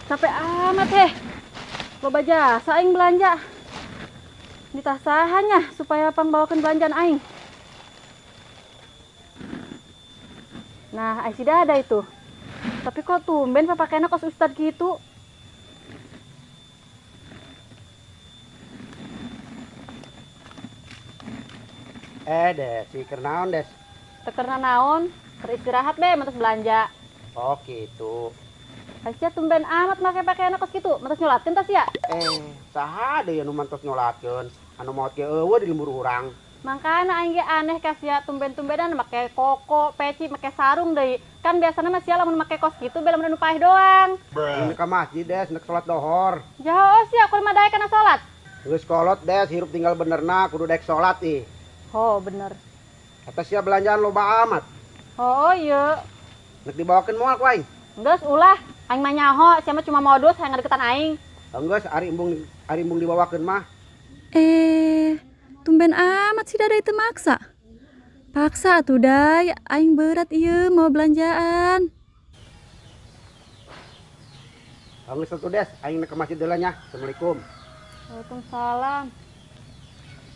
Capek amat heh. Loba jasa aing belanja. Ditah sahannya supaya pang bawakan belanjaan aing. Nah, aing sudah ada itu. Tapi kok tumben pakaiannya kos ustad gitu. Des, pikir naon, Des? Tekerna naon? Beristirahat be, mentus belanja. Oh, gitu. Asia tumben amat make pakaiannya kos gitu. Mentus nyolatkeun tas ya? Saha deui anu mantos nyolatkeun? Anu maot ge eueuh di lembur urang. Makana aing ge aneh kasia tumben-tumbenan make koko, peci, make sarung deui. Kan biasana mah sia lamun make kos gitu bela mun paeh doang. Ini ka masjid, Des, nek salat dohor. Jauh sia kudu madae kana salat. Geus kolot, Des, hirup tinggal benerna kudu daek salat ih. Oh, bener. Eta sia belanjaan loba amat. Oh, iya. Nek dibawakeun moal ku aing. Geus ulah, aing mah nyaho, sia mah cuma modus hayang ngadeukeutan aing. Geus ari embung dibawakeun mah. Tumben amat sih Dada itu maksa. Paksa atuh Day, aing berat ieu mau belanjaan. Geus atuh, Des, aing nek ke masjid deula nya. Assalamualaikum. Waalaikumsalam.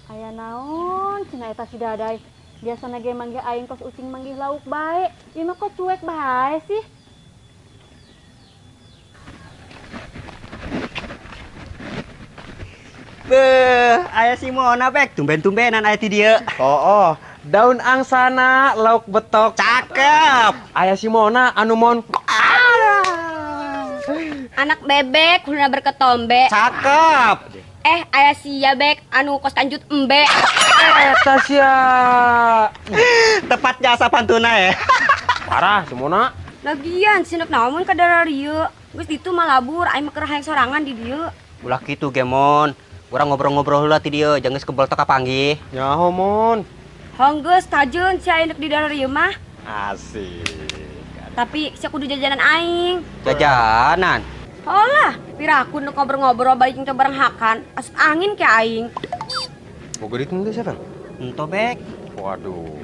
Aya naon cenah eta si Daday? Biasana ge manggih aing kos ucing manggih lauk bae. Ieu mah kok cuek bae sih? Beuh, aya si Mona bek, tumben-tumbenan aya ti dieu. Oh, daun angsana lauk betok. Cakep. Aya si Mona anu mon. Anak bebek kulina berketombe. Cakep. Aya si Yabek anu kos kanjut embe. Eta sia. Tepat jasa pantuna ya. Parah si Mona. Lagian sinek naon ka daerah dieu. Geus ditu malabur aing mah keur hayang sorangan di dieu. Ulah kitu gemon. Urang ngobrol-ngobrol heula ti dieu, jangan geus kebol teu kapanggih. Nyaho mon. Honggeus tajeun si aing di daerah dieu mah. Asik. Tapi sia kudu jajanan aing. Jajanan. Holah, piraku nu ngobrol-ngobrol balik teu bareng hakan. Asup angin ke aing. Boga ditung teh siapa? Ento bek. Waduh.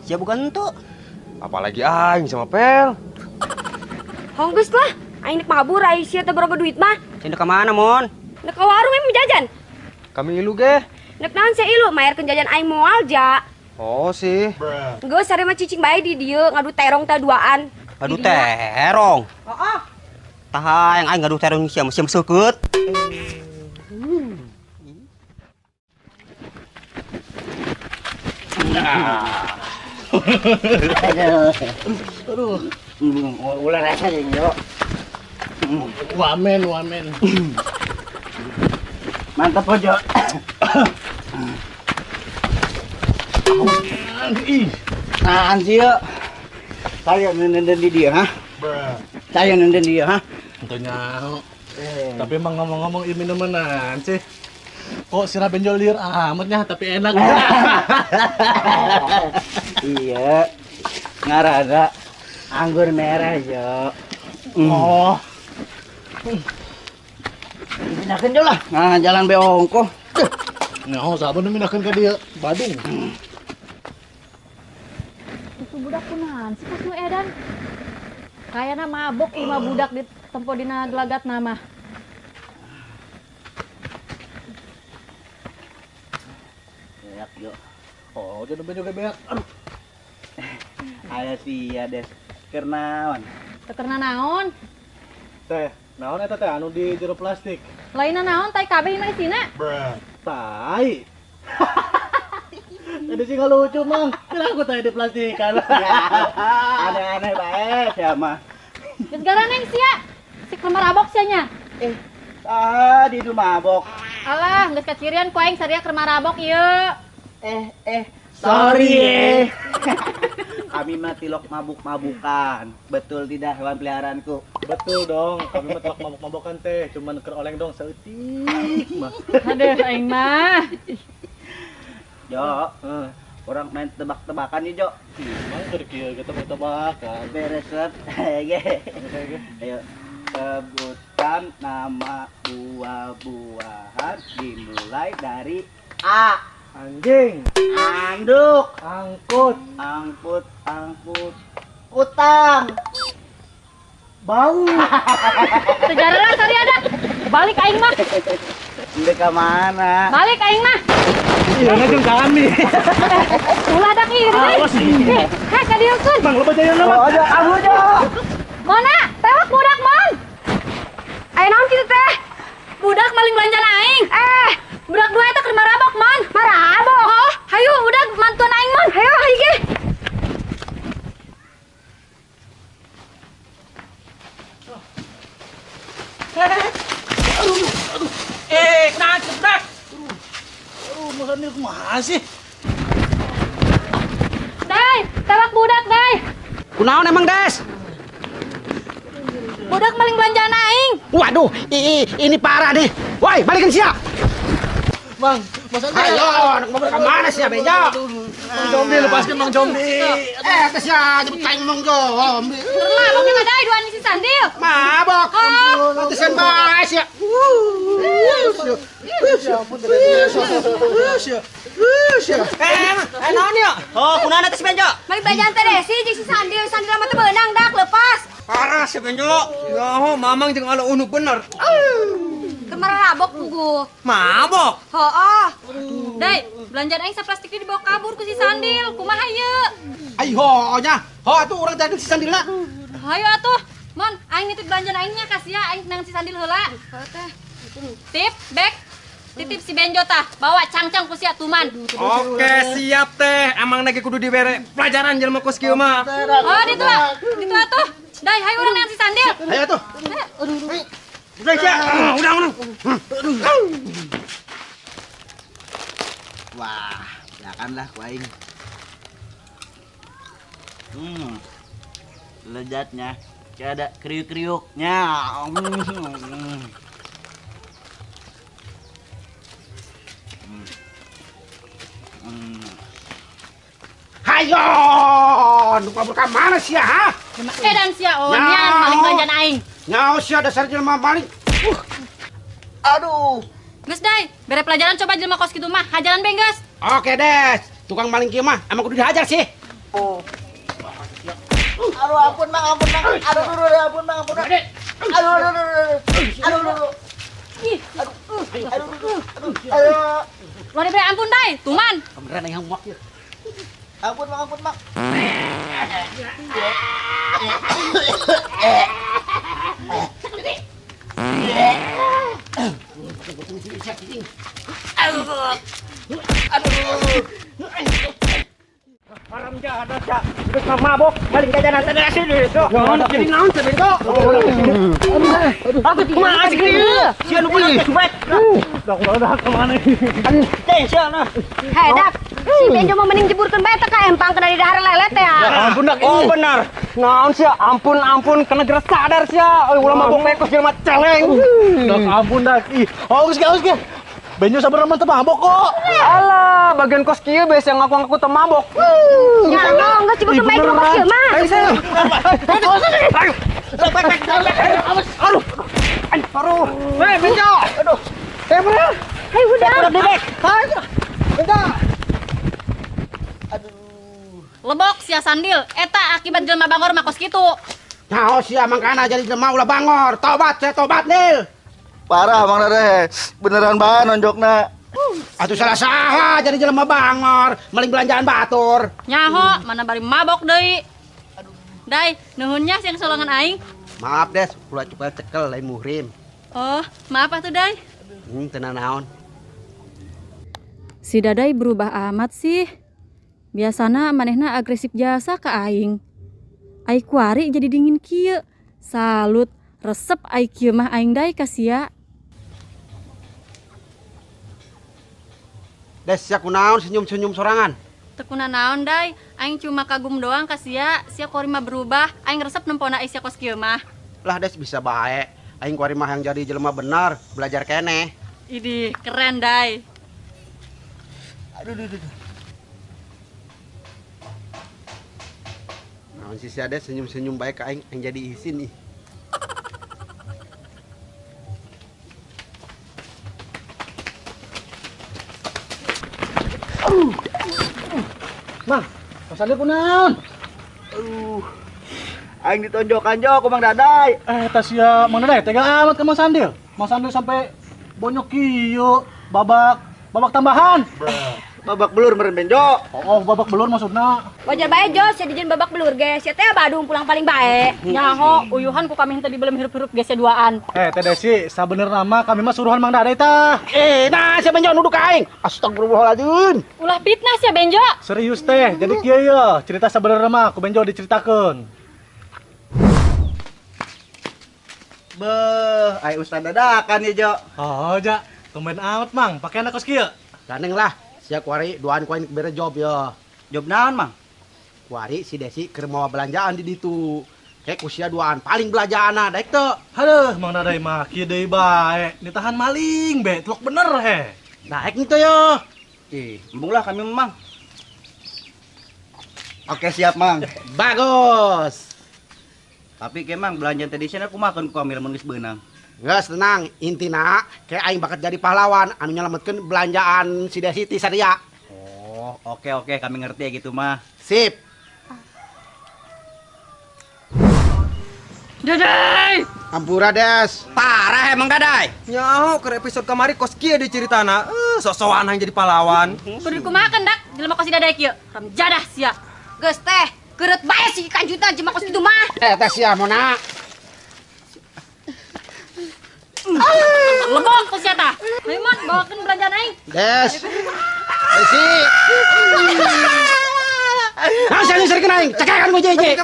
Sia bukan ento. Apalagi aing sama Pel. Honggeus lah, aing nek mabur aing sia teu beroba duit mah. Cinta ke mana, Mon? Nek ka warung emang jajan. Kami ilu ge. Nek naon sia ilu mayarkeun jajan aing moal ja. Oh sih. Geus sare mah cicing bae di dieu ngadu terong teh duaan. Aduh terong. Heeh. Tah yang aing ngaduh terong sia mah seukeut. Aduh, ulah rasa jeung yo. Wamen. Mantap Pojo. Nah, sih yo. Saya nenden di dia, ha? Saya nenden dia, ha? Tentunya. Tapi emang ngomong-ngomong ini minumanan sih. Kok sirah benjol liur amatnya tapi enak. Iya. Ngarada anggur merah, yo. Oh, Pindahkeun jo lah. Nah, jalan beongko. nyaho sabar nu mindahkeun ka dieu Badung. Itu budak kunahan sih kos nu edan. Kayana mabok lima budak di tempo dina gelagat nama. Beak yo. Oh, jadi juga beak. Aduh. Aya sia Des. Keur naon? Tekerna naon? Teh, naon eta teh anu di jero plastik? Lainna naon tai kabeh mah isina? Tai. Ada sih lucu, Mang. Kira aku tadi di plastik kan. Aneh-aneh bae sia mah. Geus garaneng sia. Si kemar abok sia nya. Di itu mabok. Alah, geus kacirian ku aing saria kemar abok ieu. Sorry. Kami mah tilok mabuk-mabukan. Betul tidak hewan peliharaanku? Betul dong, kami mah telak mabok-mabokan teh, cuman keur oleng dong saeutik mah. Aduh aing mah. Jo, Orang main tebak-tebakan nih, Jo. Emang kerja kita tebak-tebakan. Beres, Sob. Ayo. Sebutkan nama buah-buahan dimulai dari A. Anjing, Anduk, angkut, angkut, utang. bau. Sejarah lah tadi ada. Balik aing mah. Udah ke mana? Balik aing mah. Iya, ngajeng kami. Ulah dak ieu. Awas nih. Heh, kadieukeun. Bang, lo baca yang Oh, nama. ada kamu, Jo. Mana? Tewak budak, Mon. Ayo naon kitu teh? Budak maling belanjaan aing. Budak dua eta keur marabok, Mon. Marabok. Oh, hayu budak mantuan aing, Mon. Ayo hayu ge. Kenapa cepat? Makannya kumaha sih? Dai, tewak budak, Dai. Kunaon emang, Des? Budak maling belanjaan aing. Waduh, ini parah nih. Woi, balikin siap. Bang, Mas Andi. Ayo, anak mobil kemana sih, Bejo? Bang Jombi, lepaskan Bang Jombi. Tes ya, jemput kain Bang Jombi. Mabok yang ada dua si Sandil. Mabok. Nanti sen bahas ya. Naon ya? Oh, kunaon tes Bejo? Mari belanjaan teh Desi jeung si Sandil. Sandil mah teh beunang dak lepas. Parah si Bejo. Ya, mamang jeung ala unu bener. Keur marabok puguh. Mabok. Heeh. Dai, belanjaan aing saplastiknya dibawa kabur ku si Sandil. Kumaha ieu? Ayo, nya. Ho, atuh urang tadi si Sandilna. Hayu atuh. Mon, aing nitip belanjaan aingnya kasih ya aing nang si Sandil heula. Tip, bek. Titip si Benjo tah, bawa cangcang ku si Atuman. Oke, siap teh. Emang lagi kudu dibere pelajaran jelema kos kieu mah. Oh, ditu lah. Ditu atuh. Dai, hayu urang nang si Sandil. Ayo tuh. Udah ya. Udah. Wah, silakanlah ku aing. Lezatnya. Kayak ada kriuk-kriuknya. Hayo, nu kabur ka mana sih ya, ha? Dan sia onyan maling belanjaan aing. Nyaho sia dasar jelema maling. Aduh. Geus Dai, bere pelajaran coba jelema kos kitu mah, hajaran beng geus. Oke, Des. Tukang maling kieu mah emang kudu dihajar sih. Aduh, ampun, Bang. Aduh, ampun, Bang. Aduh. Lo diberi ampun Dai, tuman. Beneran yang muak ya. Ampun, Bang. Haram jahat sia. Geus mabok, maling jajanan teh sini. Naon jadi naon teh Bego? Aku kumaha sih kieu? Sia nu punya subek. Dak kemana? Teh sia nah. Hedak. Si Benjo mau mending jeburkeun bae teh ka empang kena di dahar lelet teh ya. Ampun dak. Oh, benar. Naon sia? Ampun kena geus sadar sia. Ulah mabok bae kos jelema celeng. Dak ampun dak. Ih, haus ge. Benjo sabar mah teu mabok kok. Alah, bagian kos kieu biasa ngaku-ngaku teu mabok. Ya no, geus jeburkeun bae ka kos kieu mah. Ayo saya. Aduh. Hei, Benjo. Aduh. Bener. Hei budak. Lebok sia Sandil, eta akibat jelema bangor mah kos kitu. Nyaho sia mangkana jadi jelema ulah bangor. Tobat Nil. Parah, Bang Dede. Beneran bae nonjokna. Atuh salah saha jadi jelema bangor, maling belanjaan batur. Nyaho, mana bari mabok deui. Dai, nuhunnya siang solongan aing. Maaf, Des, ulah coba cekel lain muhrim. Oh, maaf atuh Dai. Tenan naon. Si Dadai berubah amat sih. Biasana manehna agresif jasa ke aing. Ai kuari jadi dingin kieu. Salut, resep ai kieu mah aing Dai kasia. Des, sia kunaon senyum-senyum sorangan. Tekuna naon Dai, aing cuma kagum doang kasia. Sia kuari mah berubah, aing resep nempona ai sia kos kieu mah. Lah Des bisa bae. Aing kuari mah yang jadi jelema benar, belajar keneh. Idih, keren Dai. Aduh. Naon sih ada senyum-senyum baik ka aing yang jadi isin nih. Mang, pasal ku naon? Aing ditonjokan jo ku Mang Daday. Tas ya Mang Daday tega amat ke Mang Sandil. Mang Sandil sampai bonyok kieu, babak tambahan. Babak belur meureun benjo. Oh, babak belur maksudna. Wajar bae Jos, sia dijieun babak belur ge. Sia teh Badung pulang paling bae. Nyaho uyuhan ku kami tadi belum hirup-hirup geus duaan. Teh Desi, sabenerna mah kami mah suruhan Mang Daday tah. Nah, siapa yang nuduk ka aing? Astagfirullahaladzim. Ulah fitnah sia Benjo. Serius teh, jadi kieu ya, cerita sabenerna mah ku Benjo diceritakeun. Beuh, ai Ustaz dadakan ya jo. Oh, ja, tumben amat Mang, pakaian kos kieu. Ganeng lah. Sia kuari doan kuain bere job ya. Job naon, Mang? Kuari si Desi keur mawa belanjaan di ditu. Kayak kusia duaan paling belanjaana daek teu. Haduh, Mang Daday mah kieu deui bae, ditahan maling be, telok bener he. Daek nih teh ya. Embung lah kami Mang. Oke siap Mang. Bagus. Tapi ke Mang belanjaan tadi sana aku makan ku kami lamun geus beunang. Geus tenang, intina kayak aing bakat jadi pahlawan anu nyelametkeun belanjaan si Desi ti sadia. Oh, oke kami ngerti ya gitu mah. Sip. Daday. Ampura Des. Parah emang Daday. Nyaho ke episode kamari kos kieu diceritana. Sok-sokan yang jadi pahlawan. Kudu kumakan dak, jelema kos si Daday kieu. Ram jadah sia. Geus teh, keureut bae si Kanjutan jelema kos kitu mah. Teh sia mona. Lebong kos sia tah. Ayo man, bawakeun belanjaan aing. Des. Desi. Nah, saya nyusurkeun aing. Cekekan ku jeje.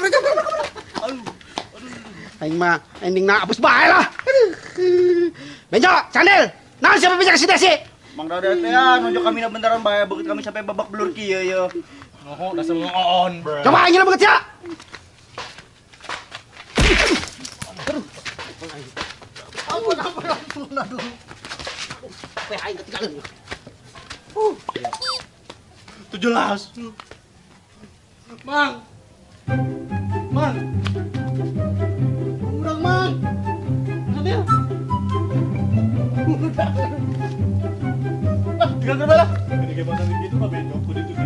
Aing mah endingna apus bae lah. Benjo, Candel. Naon siapa bicara si Desi? Mang Daday teh ya nunjuk kami na bentaran bae begitu kami sampai babak belur kieu ya. Oh, dasar ngoon. Coba aing beut ya. Aduh. Teh aing ketinggalan. 17. Mang. Mang. Urang Mang. Adil. Tinggal ke bala. Gini gimana gitu mah Benjo kudu juga.